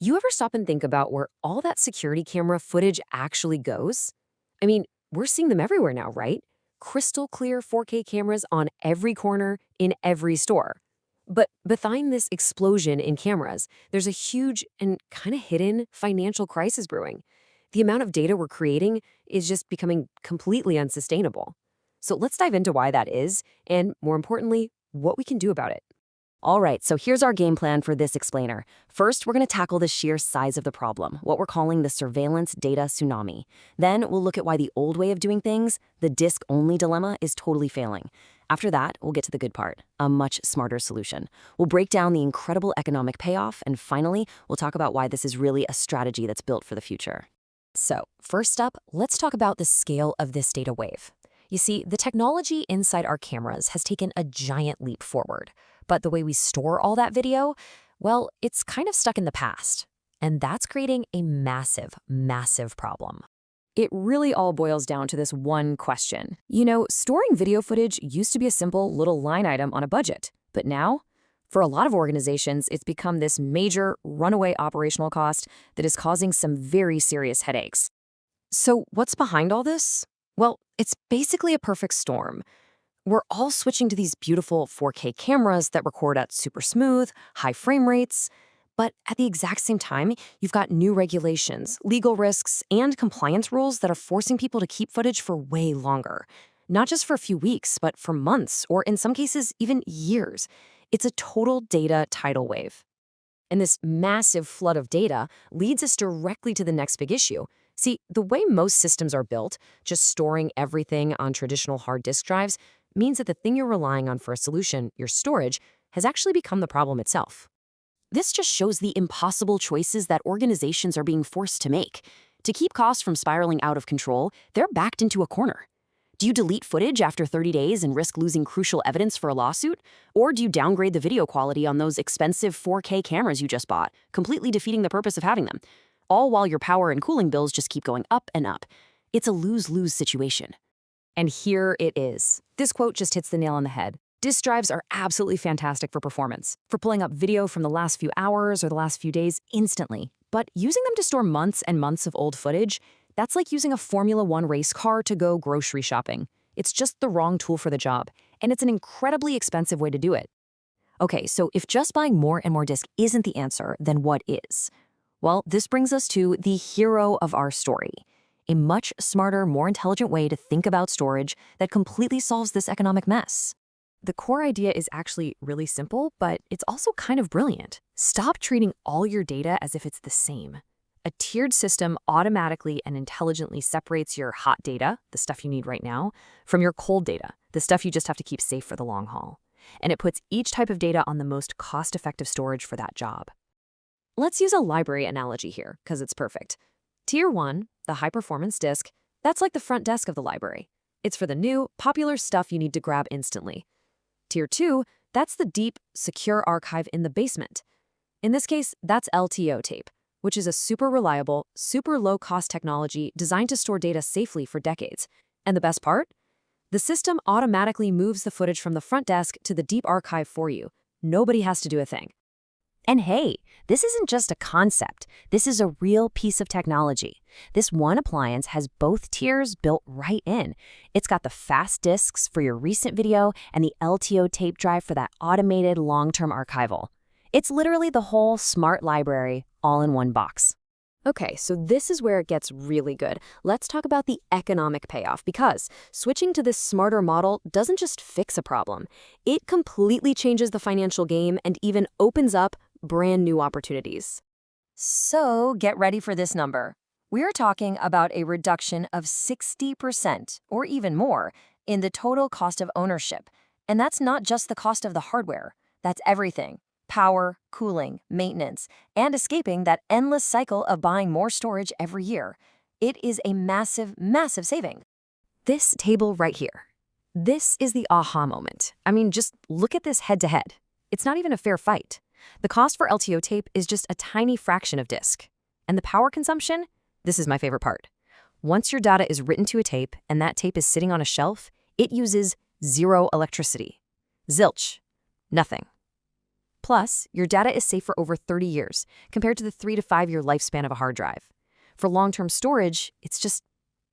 You ever stop and think about where all that security camera footage actually goes? I mean, we're seeing them everywhere now, right? Crystal clear 4K cameras on every corner in every store. But behind this explosion in cameras, there's a huge and kind of hidden financial crisis brewing. The amount of data we're creating is just becoming completely unsustainable. So let's dive into why that is, and more importantly, what we can do about it. All right, so here's our game plan for this explainer. First, we're going to tackle the sheer size of the problem, what we're calling the surveillance data tsunami. Then we'll look at why the old way of doing things, the disk-only dilemma, is totally failing. After that, we'll get to the good part, a much smarter solution. We'll break down the incredible economic payoff, and finally, we'll talk about why this is really a strategy that's built for the future. So, first up, let's talk about the scale of this data wave. You see, the technology inside our cameras has taken a giant leap forward. But the way we store all that video, well, it's kind of stuck in the past. And that's creating a massive, massive problem. It really all boils down to this one question. You know, storing video footage used to be a simple little line item on a budget. But now, for a lot of organizations, it's become this major runaway operational cost that is causing some very serious headaches. So what's behind all this? Well, it's basically a perfect storm. We're all switching to these beautiful 4K cameras that record at super smooth, high frame rates. But at the exact same time, you've got new regulations, legal risks, and compliance rules that are forcing people to keep footage for way longer. Not just for a few weeks, but for months, or in some cases, even years. It's a total data tidal wave. And this massive flood of data leads us directly to the next big issue. See, the way most systems are built, just storing everything on traditional hard disk drives, means that the thing you're relying on for a solution, your storage, has actually become the problem itself. This just shows the impossible choices that organizations are being forced to make. To keep costs from spiraling out of control, they're backed into a corner. Do you delete footage after 30 days and risk losing crucial evidence for a lawsuit? Or do you downgrade the video quality on those expensive 4K cameras you just bought, completely defeating the purpose of having them? All while your power and cooling bills just keep going up and up. It's a lose-lose situation. And here it is. This quote just hits the nail on the head. Disk drives are absolutely fantastic for performance, for pulling up video from the last few hours or the last few days instantly. But using them to store months and months of old footage, that's like using a Formula One race car to go grocery shopping. It's just the wrong tool for the job, and it's an incredibly expensive way to do it. Okay, so if just buying more and more disk isn't the answer, then what is? Well, this brings us to the hero of our story. A much smarter, more intelligent way to think about storage that completely solves this economic mess. The core idea is actually really simple, but it's also kind of brilliant. Stop treating all your data as if it's the same. A tiered system automatically and intelligently separates your hot data, the stuff you need right now, from your cold data, the stuff you just have to keep safe for the long haul. And it puts each type of data on the most cost-effective storage for that job. Let's use a library analogy here, because it's perfect. Tier 1, the high-performance disk, that's like the front desk of the library. It's for the new, popular stuff you need to grab instantly. Tier 2, that's the deep, secure archive in the basement. In this case, that's LTO tape, which is a super reliable, super low-cost technology designed to store data safely for decades. And the best part? The system automatically moves the footage from the front desk to the deep archive for you. Nobody has to do a thing. And hey, this isn't just a concept. This is a real piece of technology. This one appliance has both tiers built right in. It's got the fast disks for your recent video and the LTO tape drive for that automated long-term archival. It's literally the whole smart library all in one box. Okay, so this is where it gets really good. Let's talk about the economic payoff, because switching to this smarter model doesn't just fix a problem. It completely changes the financial game and even opens up brand new opportunities. So get ready for this number. We're talking about a reduction of 60% or even more in the total cost of ownership. And that's not just the cost of the hardware. That's everything. Power, cooling, maintenance, and escaping that endless cycle of buying more storage every year. It is a massive, massive saving. This table right here. This is the aha moment. I mean, just look at this head-to-head. It's not even a fair fight. The cost for LTO tape is just a tiny fraction of disk. And the power consumption? This is my favorite part. Once your data is written to a tape and that tape is sitting on a shelf, it uses zero electricity. Zilch. Nothing. Plus, your data is safe for over 30 years, compared to the 3 to 5 year lifespan of a hard drive. For long-term storage, it's just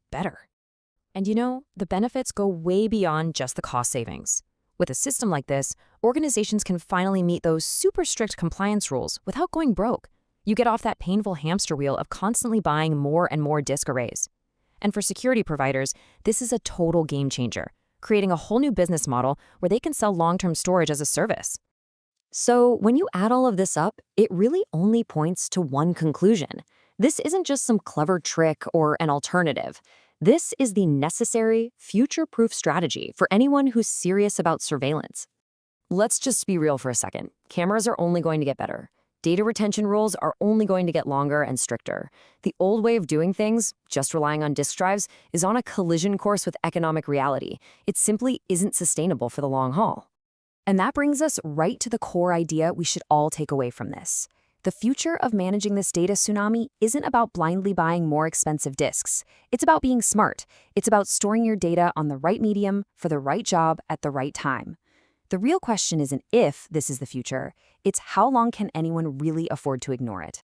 better. And the benefits go way beyond just the cost savings. With a system like this, organizations can finally meet those super strict compliance rules without going broke. You get off that painful hamster wheel of constantly buying more and more disk arrays. And for security providers, this is a total game changer, creating a whole new business model where they can sell long-term storage as a service. So when you add all of this up, it really only points to one conclusion. This isn't just some clever trick or an alternative. This is the necessary, future-proof strategy for anyone who's serious about surveillance. Let's just be real for a second. Cameras are only going to get better. Data retention rules are only going to get longer and stricter. The old way of doing things, just relying on disk drives, is on a collision course with economic reality. It simply isn't sustainable for the long haul. And that brings us right to the core idea we should all take away from this. The future of managing this data tsunami isn't about blindly buying more expensive disks. It's about being smart. It's about storing your data on the right medium for the right job at the right time. The real question isn't if this is the future, it's how long can anyone really afford to ignore it?